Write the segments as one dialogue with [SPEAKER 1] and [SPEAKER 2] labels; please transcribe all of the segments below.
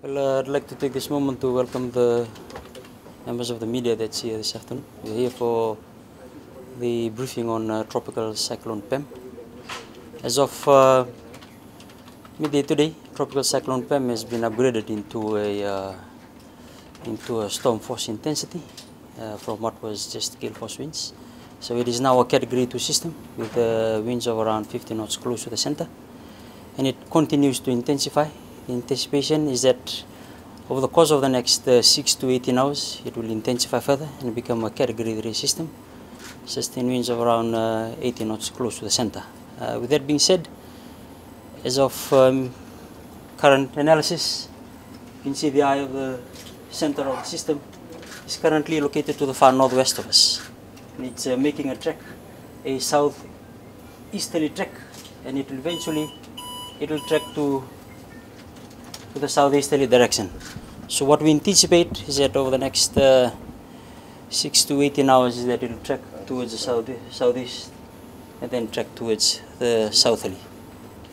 [SPEAKER 1] Well, I'd like to take this moment to welcome the members of the media that's here this afternoon. We're here for the briefing on Tropical Cyclone Pam. As of midday today, Tropical Cyclone Pam has been upgraded into a storm force intensity from what was just gale force winds. So it is now a Category 2 system with winds of around 50 knots close to the center, and it continues to intensify. The anticipation is that over the course of the next 6 to 18 hours, it will intensify further and become a Category 3 system, sustained winds of around 80 knots close to the center. With that being said, as of current analysis, you can see the eye of the center of the system is currently located to the far northwest of us. And it's making a track, a southeasterly track, and it will eventually track to the southeasterly direction. So what we anticipate is that over the next 6 to 18 hours is that it will track towards the southeast and then track towards the southerly.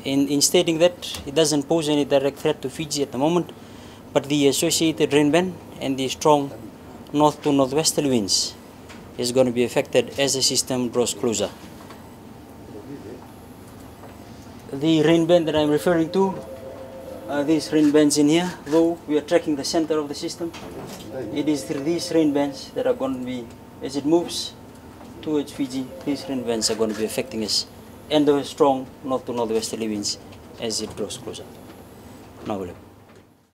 [SPEAKER 1] In stating that, it doesn't pose any direct threat to Fiji at the moment, but the associated rain band and the strong north to northwesterly winds is going to be affected as the system draws closer. The rain band that I'm referring to, these rain bands in here, though we are tracking the center of the system, it is through these rain bands that are going to be, as it moves towards Fiji, these rain bands are going to be affecting us, and the strong north to northwesterly winds as it draws closer. Now,